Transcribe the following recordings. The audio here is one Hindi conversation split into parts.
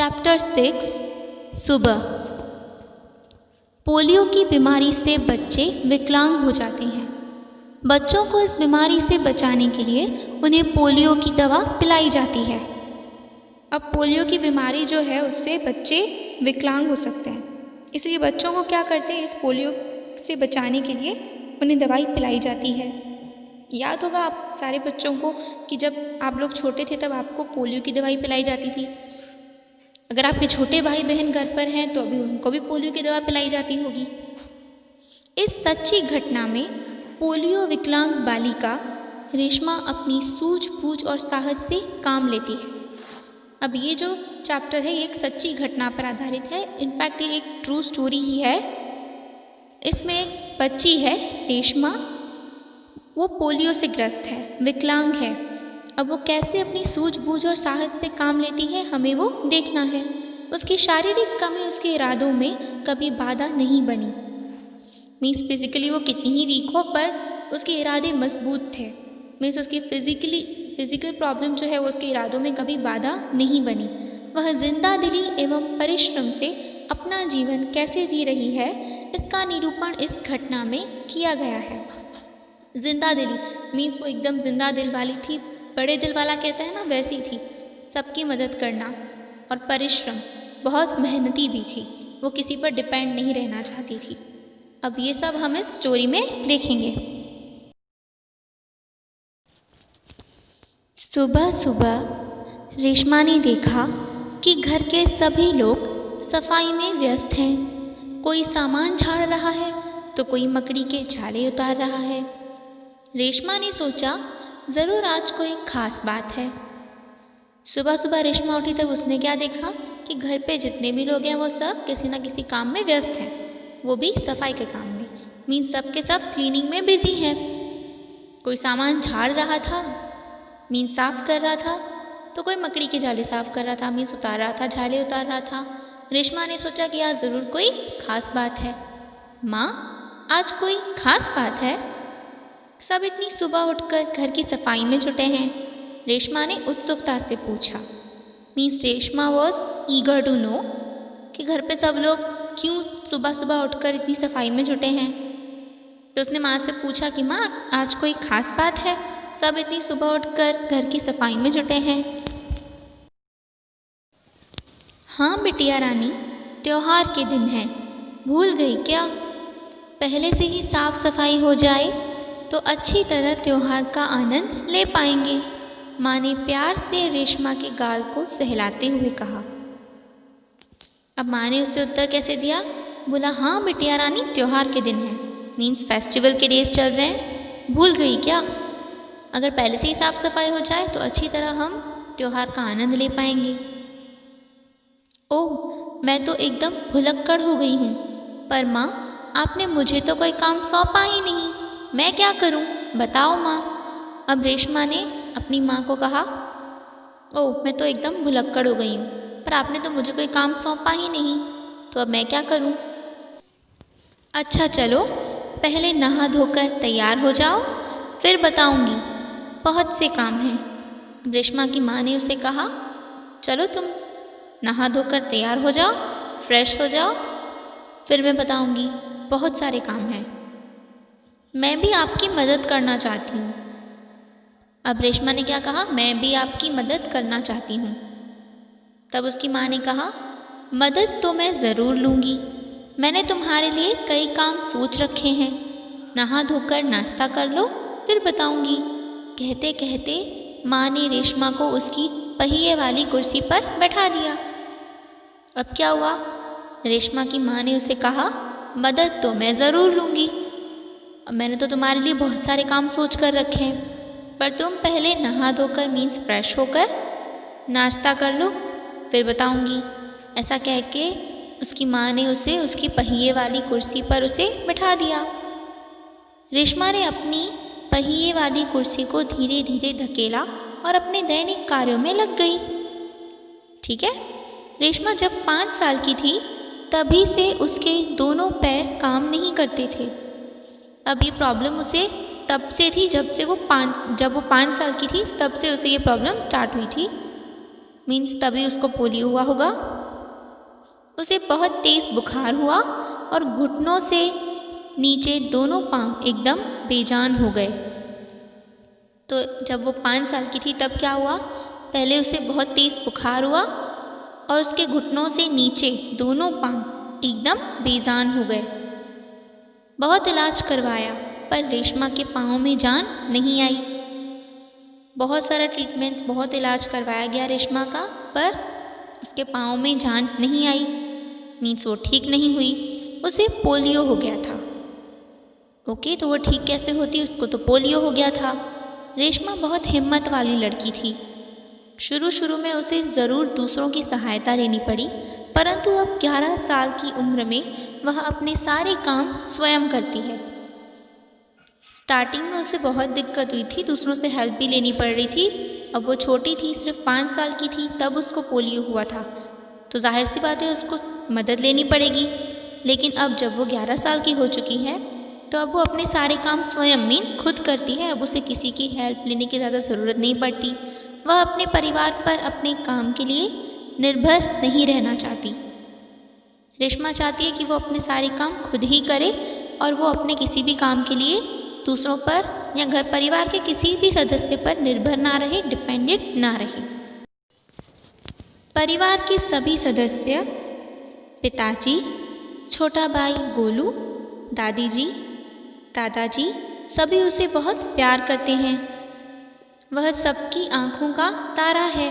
चैप्टर 6 सुबह। पोलियो की बीमारी से बच्चे विकलांग हो जाते हैं। बच्चों को इस बीमारी से बचाने के लिए उन्हें पोलियो की दवा पिलाई जाती है। अब पोलियो की बीमारी जो है उससे बच्चे विकलांग हो सकते हैं, इसलिए बच्चों को क्या करते हैं, इस पोलियो से बचाने के लिए उन्हें दवाई पिलाई जाती है। याद होगा आप सारे बच्चों को कि जब आप लोग छोटे थे तब आपको पोलियो की दवाई पिलाई जाती थी। अगर आपके छोटे भाई बहन घर पर हैं तो अभी उनको भी पोलियो की दवा पिलाई जाती होगी। इस सच्ची घटना में पोलियो विकलांग बालिका रेशमा अपनी सूझबूझ और साहस से काम लेती है। अब ये जो चैप्टर है ये एक सच्ची घटना पर आधारित है। इनफैक्ट ये एक ट्रू स्टोरी ही है। इसमें एक बच्ची है रेशमा, वो पोलियो से ग्रस्त है, विकलांग है। अब वो कैसे अपनी सूझबूझ और साहस से काम लेती है हमें वो देखना है। उसकी शारीरिक कमी उसके इरादों में कभी बाधा नहीं बनी। मीन्स फिजिकली वो कितनी ही वीक हो पर उसके इरादे मजबूत थे। मीन्स उसकी फिजिकल प्रॉब्लम जो है वो उसके इरादों में कभी बाधा नहीं बनी। वह जिंदा दिली एवं परिश्रम से अपना जीवन कैसे जी रही है इसका निरूपण इस घटना में किया गया है। जिंदा दिली मीन्स वो एकदम जिंदा दिल वाली थी, बड़े दिल वाला कहते हैं ना, वैसी थी। सबकी मदद करना और परिश्रम, बहुत मेहनती भी थी। वो किसी पर डिपेंड नहीं रहना चाहती थी। अब ये सब हम इस स्टोरी में देखेंगे। सुबह सुबह रेशमा ने देखा कि घर के सभी लोग सफाई में व्यस्त हैं। कोई सामान झाड़ रहा है तो कोई मकड़ी के झाड़े उतार रहा है। रेशमा ने सोचा ज़रूर आज कोई ख़ास बात है। सुबह सुबह रेशमा उठी तब उसने क्या देखा कि घर पे जितने भी लोग हैं वो सब किसी न किसी काम में व्यस्त हैं, वो भी सफाई के काम में। मीन्स सब के सब क्लीनिंग में बिजी हैं। कोई सामान झाड़ रहा था, मीन्स साफ़ कर रहा था, तो कोई मकड़ी के जाले साफ़ कर रहा था, मीन्स उतार रहा था, झाले उतार रहा था। रेशमा ने सोचा कि आज ज़रूर कोई ख़ास बात है। माँ, आज कोई ख़ास बात है? सब इतनी सुबह उठकर घर की सफाई में जुटे हैं? रेशमा ने उत्सुकता से पूछा। Means Reshma was eager to know कि घर पे सब लोग क्यों सुबह सुबह उठकर इतनी सफाई में जुटे हैं। तो उसने माँ से पूछा कि माँ आज कोई ख़ास बात है, सब इतनी सुबह उठकर घर की सफाई में जुटे हैं? हाँ बिटिया रानी, त्योहार के दिन है, भूल गई क्या? पहले से ही साफ सफाई हो जाए तो अच्छी तरह त्योहार का आनंद ले पाएंगे, माँ ने प्यार से रेशमा के गाल को सहलाते हुए कहा। अब माँ ने उसे उत्तर कैसे दिया? बोला हाँ बिटिया रानी, त्योहार के दिन है, मीन्स फेस्टिवल के डेज चल रहे हैं, भूल गई क्या? अगर पहले से ही साफ सफाई हो जाए तो अच्छी तरह हम त्योहार का आनंद ले पाएंगे। ओह, मैं तो एकदम भुलक्कड़ हो गई हूँ, पर माँ आपने मुझे तो कोई काम सौंपा ही नहीं, मैं क्या करूं? बताओ माँ। अब रेशमा ने अपनी माँ को कहा, ओह मैं तो एकदम भुलक्कड़ हो गई हूँ, पर आपने तो मुझे कोई काम सौंपा ही नहीं, तो अब मैं क्या करूं? अच्छा चलो, पहले नहा धोकर तैयार हो जाओ, फिर बताऊंगी, बहुत से काम हैं। रेशमा की माँ ने उसे कहा, चलो तुम नहा धोकर तैयार हो जाओ, फ्रेश हो जाओ, फिर मैं बताऊंगी, बहुत सारे काम हैं। मैं भी आपकी मदद करना चाहती हूँ। अब रेशमा ने क्या कहा? मैं भी आपकी मदद करना चाहती हूँ। तब उसकी माँ ने कहा, मदद तो मैं ज़रूर लूँगी, मैंने तुम्हारे लिए कई काम सोच रखे हैं, नहा धोकर नाश्ता कर लो, फिर बताऊँगी। कहते कहते माँ ने रेशमा को उसकी पहिए वाली कुर्सी पर बैठा दिया। अब क्या हुआ? रेशमा की माँ ने उसे कहा, मदद तो मैं ज़रूर लूँगी, मैंने तो तुम्हारे लिए बहुत सारे काम सोच कर रखे हैं, पर तुम पहले नहा धोकर मीन्स फ्रेश होकर नाश्ता कर लो, फिर बताऊंगी। ऐसा कह के उसकी माँ ने उसे उसकी पहिए वाली कुर्सी पर उसे बिठा दिया। रेशमा ने अपनी पहिए वाली कुर्सी को धीरे धीरे धकेला और अपने दैनिक कार्यों में लग गई। ठीक है, रेशमा जब 5 साल की थी तभी से उसके दोनों पैर काम नहीं करते थे। अब ये प्रॉब्लम उसे तब से थी जब वो 5 साल की थी, तब से उसे ये प्रॉब्लम स्टार्ट हुई थी। मीन्स तभी उसको पोलियो हुआ होगा। उसे बहुत तेज़ बुखार हुआ और घुटनों से नीचे दोनों पांव एकदम बेजान हो गए। तो जब वो 5 साल की थी तब क्या हुआ, पहले उसे बहुत तेज़ बुखार हुआ और उसके घुटनों से नीचे दोनों पांव एकदम बेजान हो गए। बहुत इलाज करवाया पर रेशमा के पाँव में जान नहीं आई। बहुत सारा ट्रीटमेंट्स, बहुत इलाज करवाया गया रेशमा का, पर उसके पाँव में जान नहीं आई, मीन्स वो ठीक नहीं हुई। उसे पोलियो हो गया था। ओके, तो वो ठीक कैसे होती, उसको तो पोलियो हो गया था। रेशमा बहुत हिम्मत वाली लड़की थी। शुरू में उसे ज़रूर दूसरों की सहायता लेनी पड़ी, परंतु अब 11 साल की उम्र में वह अपने सारे काम स्वयं करती है। स्टार्टिंग में उसे बहुत दिक्कत हुई थी, दूसरों से हेल्प भी लेनी पड़ रही थी। अब वो छोटी थी, सिर्फ 5 साल की थी, तब उसको पोलियो हुआ था, तो जाहिर सी बात है उसको मदद लेनी पड़ेगी। लेकिन अब जब वो 11 साल की हो चुकी है तो अब वो अपने सारे काम स्वयं मीन्स खुद करती है। अब उसे किसी की हेल्प लेने की ज़्यादा ज़रूरत नहीं पड़ती। वह अपने परिवार पर अपने काम के लिए निर्भर नहीं रहना चाहती। रेशमा चाहती है कि वो अपने सारे काम खुद ही करे और वो अपने किसी भी काम के लिए दूसरों पर या घर परिवार के किसी भी सदस्य पर निर्भर ना रहे, डिपेंडेंट ना रहे। परिवार के सभी सदस्य, पिताजी, छोटा भाई गोलू, दादी जी, दादाजी, सभी उसे बहुत प्यार करते हैं। वह सबकी आंखों का तारा है।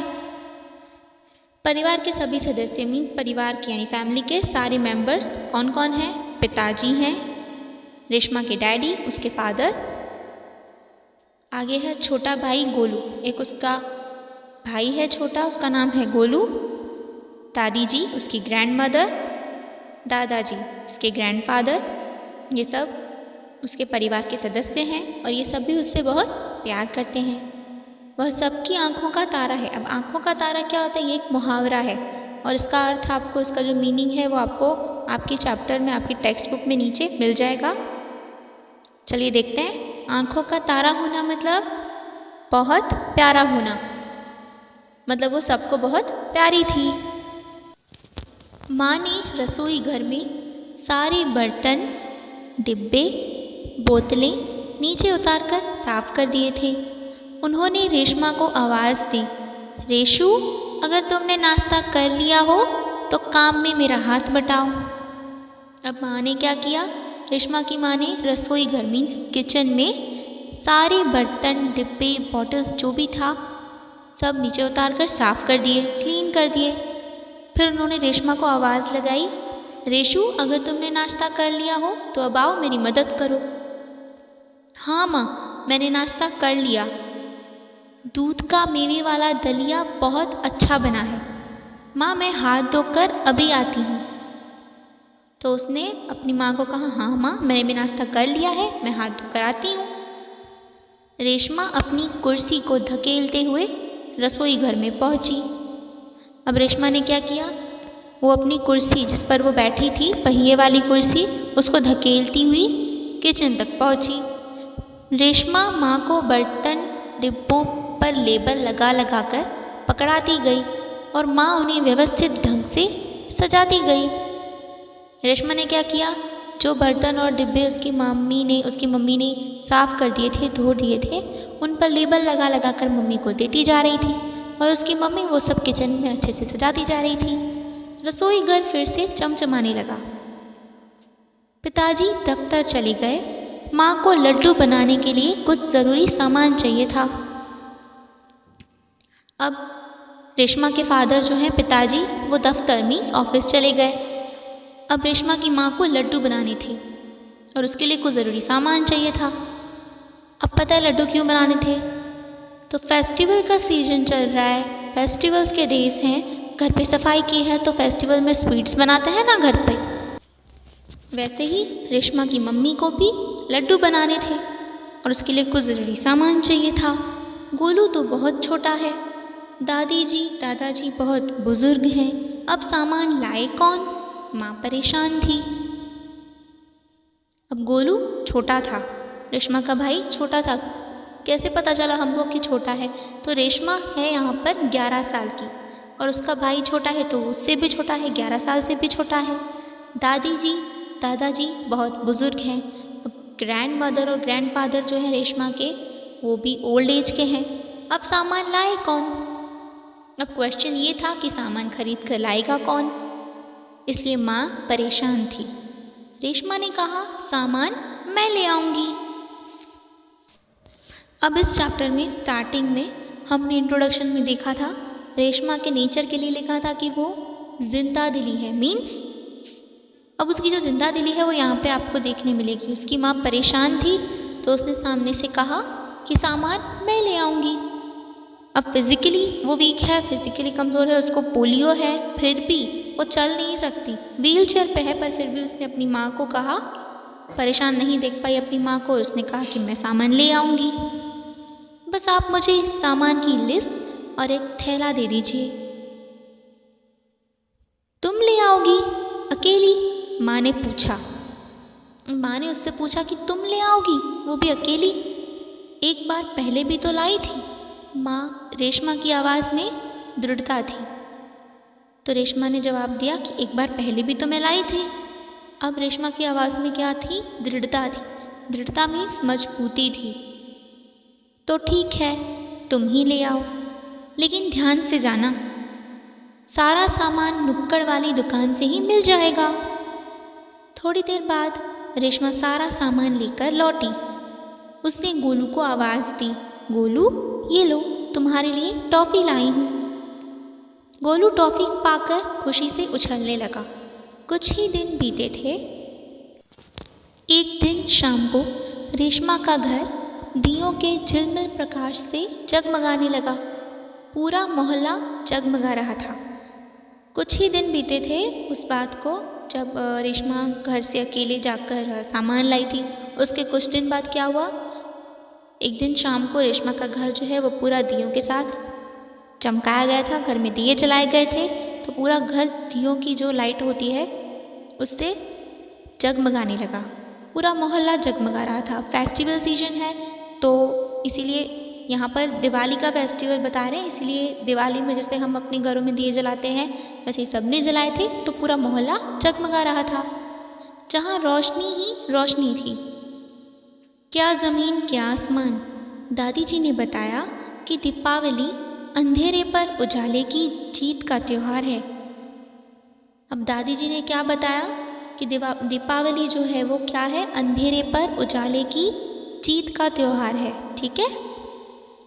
परिवार के सभी सदस्य मीन्स परिवार के यानी फैमिली के सारे मेंबर्स कौन कौन हैं? पिताजी हैं, रेशमा के डैडी, उसके फादर, आगे है छोटा भाई गोलू, एक उसका भाई है छोटा, उसका नाम है गोलू, दादी जी उसकी ग्रैंड मदर, दादाजी उसके ग्रैंडफादर, ये सब उसके परिवार के सदस्य हैं और ये सब भी उससे बहुत प्यार करते हैं। वह सबकी आंखों का तारा है। अब आंखों का तारा क्या होता है? ये एक मुहावरा है और इसका अर्थ आपको, इसका जो मीनिंग है वो आपको आपके चैप्टर में, आपकी टेक्स्ट बुक में नीचे मिल जाएगा। चलिए देखते हैं। आंखों का तारा होना मतलब बहुत प्यारा होना, मतलब वो सबको बहुत प्यारी थी। माँ ने रसोई घर में सारे बर्तन, डिब्बे, बोतलें नीचे उतारकर साफ कर दिए थे। उन्होंने रेशमा को आवाज़ दी, रेशु, अगर तुमने नाश्ता कर लिया हो तो काम में मेरा हाथ बटाओ। अब माँ ने क्या किया? रेशमा की माँ ने रसोई घर मीन्स किचन में सारे बर्तन, डिब्बे, बॉटल्स जो भी था सब नीचे उतार कर साफ कर दिए, क्लीन कर दिए। फिर उन्होंने रेशमा को आवाज़ लगाई, रेशु, अगर तुमने नाश्ता कर लिया हो तो अब आओ मेरी मदद करो। हाँ माँ, मैंने नाश्ता कर लिया। दूध का मेवे वाला दलिया बहुत अच्छा बना है। माँ, मैं हाथ धोकर अभी आती हूँ। तो उसने अपनी माँ को कहा, हाँ माँ, मैंने भी नाश्ता कर लिया है, मैं हाथ धोकर आती हूँ। रेशमा अपनी कुर्सी को धकेलते हुए रसोई घर में पहुँची। अब रेशमा ने क्या किया? वो अपनी कुर्सी जिस पर वो बैठी थी, पहिए वाली कुर्सी, उसको धकेलती हुई किचन तक पहुँची। रेशमा माँ को बर्तन, डिब्बों पर लेबल लगा लगा कर पकड़ाती गई और माँ उन्हें व्यवस्थित ढंग से सजाती गई। रेशमा ने क्या किया? जो बर्तन और डिब्बे उसकी मम्मी ने साफ़ कर दिए थे, धो दिए थे, उन पर लेबल लगा लगा कर मम्मी को देती जा रही थी और उसकी मम्मी वो सब किचन में अच्छे से सजाती जा रही थी। रसोई घर फिर से चमचमाने लगा। पिताजी दफ्तर चले गए। माँ को लड्डू बनाने के लिए कुछ ज़रूरी सामान चाहिए था। अब रेशमा के फादर जो हैं पिताजी, वो दफ्तर मीन्स ऑफिस चले गए। अब रेशमा की माँ को लड्डू बनाने थे और उसके लिए कुछ ज़रूरी सामान चाहिए था। अब पता है लड्डू क्यों बनाने थे? तो फेस्टिवल का सीज़न चल रहा है, फेस्टिवल्स के डेज हैं, घर पे सफाई की है तो फेस्टिवल में स्वीट्स बनाते हैं ना घर पे। वैसे ही रेशमा की मम्मी को भी लड्डू बनाने थे और उसके लिए कुछ ज़रूरी सामान चाहिए था। गोलू तो बहुत छोटा है, दादी जी, दादाजी बहुत बुज़ुर्ग हैं। अब सामान लाए कौन? माँ परेशान थी। अब गोलू छोटा था, रेशमा का भाई छोटा था। कैसे पता चला हमको कि छोटा है? तो रेशमा है यहाँ पर 11 साल की और उसका भाई छोटा है तो उससे भी छोटा है, 11 साल से भी छोटा है। दादाजी बहुत बुज़ुर्ग हैं। अब ग्रैंड मदर और ग्रैंड फादर जो है रेशमा के, वो भी ओल्ड एज के हैं। अब सामान लाए कौन? अब क्वेश्चन ये था कि सामान खरीद कर लाएगा कौन, इसलिए माँ परेशान थी। रेशमा ने कहा सामान मैं ले आऊँगी। अब इस चैप्टर में स्टार्टिंग में हमने इंट्रोडक्शन में देखा था रेशमा के नेचर के लिए लिखा था कि वो जिंदा दिली है, मीन्स अब उसकी जो जिंदा दिली है वो यहाँ पे आपको देखने मिलेगी। उसकी माँ परेशान थी तो उसने सामने से कहा कि सामान मैं ले आऊँगी। अब फिज़िकली वो वीक है, फिज़िकली कमज़ोर है, उसको पोलियो है, फिर भी वो चल नहीं सकती, व्हील चेयर पे है, पर फिर भी उसने अपनी माँ को कहा, परेशान नहीं देख पाई अपनी माँ को, उसने कहा कि मैं सामान ले आऊँगी। बस आप मुझे इस सामान की लिस्ट और एक थैला दे दीजिए। तुम ले आओगी अकेली? माँ ने पूछा। माँ ने उससे पूछा कि तुम ले आओगी, वो भी अकेली? एक बार पहले भी तो लाई थी। माँ रेशमा की आवाज़ में दृढ़ता थी। तो रेशमा ने जवाब दिया कि एक बार पहले भी तो मैं लाई थी। अब रेशमा की आवाज़ में क्या थी? दृढ़ता थी। दृढ़ता मीन्स मजबूती थी। तो ठीक है, तुम ही ले आओ, लेकिन ध्यान से जाना, सारा सामान नुक्कड़ वाली दुकान से ही मिल जाएगा। थोड़ी देर बाद रेशमा सारा सामान लेकर लौटी। उसने गोलू को आवाज़ दी, गोलू ये लो, तुम्हारे लिए टॉफ़ी लाई हूँ। गोलू टॉफ़ी पाकर खुशी से उछलने लगा। कुछ ही दिन बीते थे। एक दिन शाम को रेशमा का घर दियों के झिलमिल प्रकाश से जगमगाने लगा। पूरा मोहल्ला जगमगा रहा था। कुछ ही दिन बीते थे उस बात को जब रेशमा घर से अकेले जाकर सामान लाई थी। उसके कुछ दिन बाद क्या हुआ, एक दिन शाम को रेशमा का घर जो है वो पूरा दियों के साथ चमकाया गया था। घर में दिए जलाए गए थे तो पूरा घर दियों की जो लाइट होती है उससे जगमगाने लगा। पूरा मोहल्ला जगमगा रहा था। फेस्टिवल सीजन है तो इसीलिए यहाँ पर दिवाली का फेस्टिवल बता रहे हैं। इसलिए दिवाली में जैसे हम अपने घरों में दिए जलाते हैं वैसे ही सबने जलाए थे तो पूरा मोहल्ला जगमगा रहा था। जहाँ रोशनी ही रोशनी थी, क्या ज़मीन क्या आसमान। दादी जी ने बताया कि दीपावली अंधेरे पर उजाले की जीत का त्यौहार है। अब दादी जी ने क्या बताया कि दीपावली जो है वो क्या है, अंधेरे पर उजाले की जीत का त्यौहार है। ठीक है,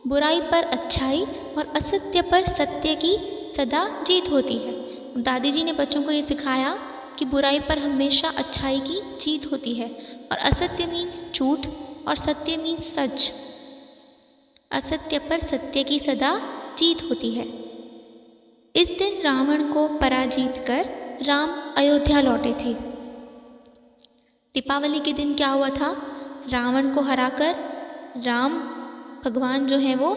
बुराई पर अच्छाई और असत्य पर सत्य की सदा जीत होती है। दादी जी ने बच्चों को ये सिखाया कि बुराई पर हमेशा अच्छाई की जीत होती है और असत्य मीन्स झूठ और सत्य मीन्स सच। असत्य पर सत्य की सदा जीत होती है। इस दिन रावण को पराजित कर राम अयोध्या लौटे थे। दीपावली के दिन क्या हुआ था, रावण को हराकर राम भगवान जो है वो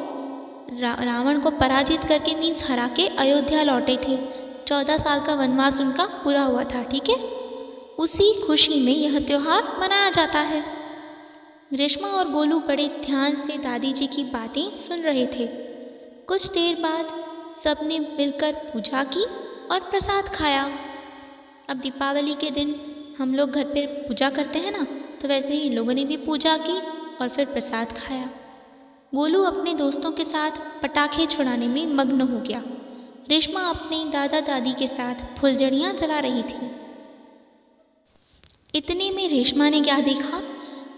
रावण को पराजित करके मीन्स हरा के अयोध्या लौटे थे। 14 साल का वनवास उनका पूरा हुआ था। ठीक है, उसी खुशी में यह त्यौहार मनाया जाता है। रेशमा और गोलू बड़े ध्यान से दादी जी की बातें सुन रहे थे। कुछ देर बाद सबने मिलकर पूजा की और प्रसाद खाया। अब दीपावली के दिन हम लोग घर पे पूजा करते हैं ना, तो वैसे ही इन लोगों ने भी पूजा की और फिर प्रसाद खाया। गोलू अपने दोस्तों के साथ पटाखे छुड़ाने में मग्न हो गया। रेशमा अपने दादा दादी के साथ फुलझड़ियाँ जला रही थी। इतने में रेशमा ने क्या देखा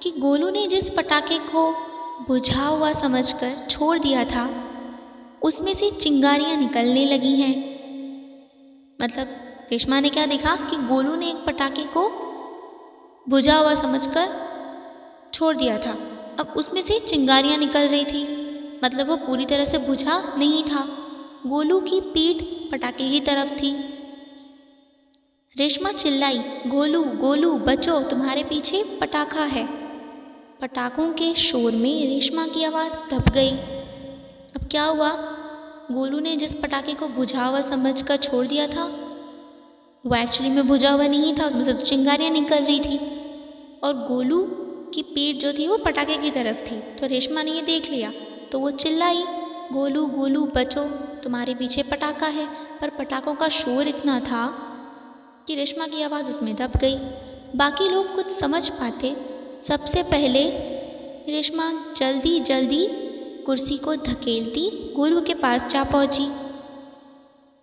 कि गोलू ने जिस पटाखे को बुझा हुआ समझकर छोड़ दिया था उसमें से चिंगारियाँ निकलने लगी हैं। मतलब रेशमा ने क्या देखा कि गोलू ने एक पटाखे को बुझा हुआ समझकर छोड़ दिया था, अब उसमें से चिंगारियाँ निकल रही थी। मतलब वो पूरी तरह से बुझा नहीं था। गोलू की पीठ पटाखे की तरफ थी। रेशमा चिल्लाई, गोलू गोलू बचो, तुम्हारे पीछे पटाखा है। पटाखों के शोर में रेशमा की आवाज़ दब गई। अब क्या हुआ, गोलू ने जिस पटाखे को बुझा हुआ समझकर छोड़ दिया था वो एक्चुअली में बुझा हुआ नहीं था, उसमें से तो चिंगारियाँ निकल रही थी और गोलू की पीठ जो थी वो पटाखे की तरफ थी। तो रेशमा ने ये देख लिया तो वो चिल्लाई गोलू गोलू बचो, तुम्हारे पीछे पटाखा है। पर पटाखों का शोर इतना था कि रेशमा की आवाज़ उसमें दब गई। बाकी लोग कुछ समझ पाते। सबसे पहले रेशमा जल्दी जल्दी कुर्सी को धकेलती गोलू के पास जा पहुंची।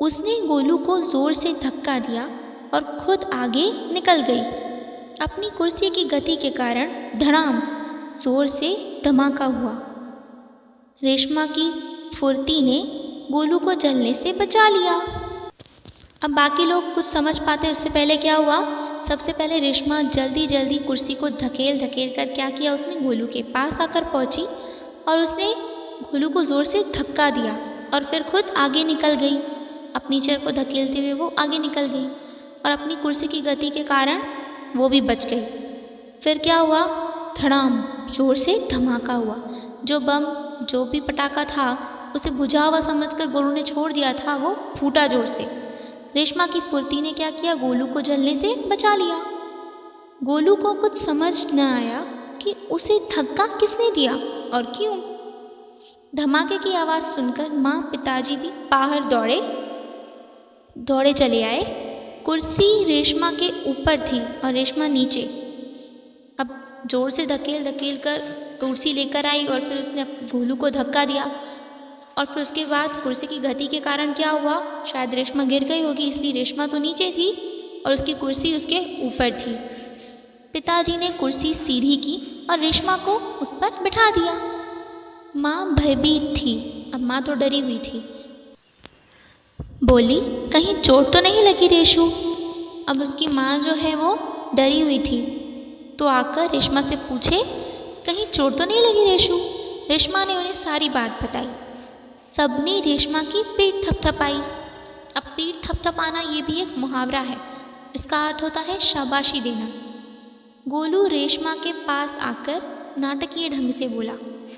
उसने गोलू को ज़ोर से धक्का दिया और खुद आगे निकल गई। अपनी कुर्सी की गति के कारण धड़ाम ज़ोर से धमाका हुआ। रेशमा की फुर्ती ने गोलू को जलने से बचा लिया। अब बाकी लोग कुछ समझ पाते उससे पहले क्या हुआ। सबसे पहले रेशमा जल्दी जल्दी कुर्सी को धकेल धकेल कर क्या किया, उसने गोलू के पास आकर पहुंची और उसने गोलू को ज़ोर से धक्का दिया और फिर खुद आगे निकल गई। अपनी चेयर को धकेलते हुए वो आगे निकल गई और अपनी कुर्सी की गति के कारण वो भी बच गई। फिर क्या हुआ, धड़ाम जोर से धमाका हुआ। जो बम, जो भी पटाखा था उसे बुझा हुआ समझकर गोलू ने छोड़ दिया था, वो फूटा जोर से। रेशमा की फुर्ती ने क्या किया, गोलू को जलने से बचा लिया। गोलू को कुछ समझ न आया कि उसे धक्का किसने दिया और क्यों। धमाके की आवाज़ सुनकर माँ पिताजी भी बाहर दौड़े चले आए। कुर्सी रेशमा के ऊपर थी और रेशमा नीचे। अब जोर से धकेल धकेल कर कुर्सी लेकर आई और फिर उसने गोलू को धक्का दिया और फिर उसके बाद कुर्सी की गति के कारण क्या हुआ, शायद रेशमा गिर गई होगी, इसलिए रेशमा तो नीचे थी और उसकी कुर्सी उसके ऊपर थी। पिताजी ने कुर्सी सीधी की और रेशमा को उस पर बिठा दिया। माँ भयभीत थी। अब माँ तो डरी हुई थी। बोली, कहीं चोट तो नहीं लगी रेशु। अब उसकी माँ जो है वो डरी हुई थी, तो आकर रेशमा से पूछे, कहीं चोट तो नहीं लगी रेशु। रेशमा ने उन्हें सारी बात बताई। सबने रेशमा की पीठ थपथपाई। अब पीठ थपथपाना ये भी एक मुहावरा है। इसका अर्थ होता है शाबाशी देना। गोलू रेशमा के पास आकर नाटकीय ढंग से बोला,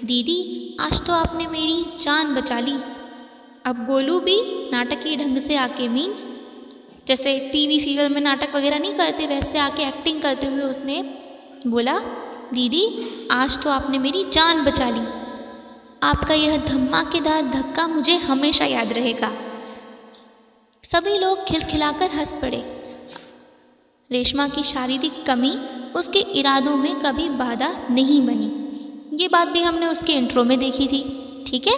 दीदी आज तो आपने मेरी जान बचा ली। अब गोलू भी नाटकीय ढंग से आके मीन्स जैसे टीवी सीरियल में नाटक वगैरह नहीं करते, वैसे आके एक्टिंग करते हुए उसने बोला, दीदी आज तो आपने मेरी जान बचा ली। आपका यह धमाकेदार धक्का मुझे हमेशा याद रहेगा। सभी लोग खिलखिलाकर हंस पड़े। रेशमा की शारीरिक कमी उसके इरादों में कभी बाधा नहीं बनी। ये बात भी हमने उसके इंट्रो में देखी थी, ठीक है।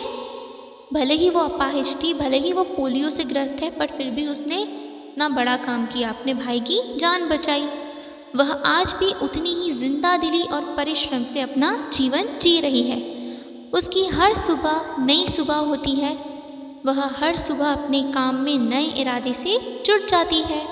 भले ही वो अपाहिज थी, भले ही वो पोलियो से ग्रस्त है, पर फिर भी उसने इतना बड़ा काम किया, अपने भाई की जान बचाई। वह आज भी उतनी ही जिंदा दिली और परिश्रम से अपना जीवन जी रही है। उसकी हर सुबह नई सुबह होती है। वह हर सुबह अपने काम में नए इरादे से जुट जाती है।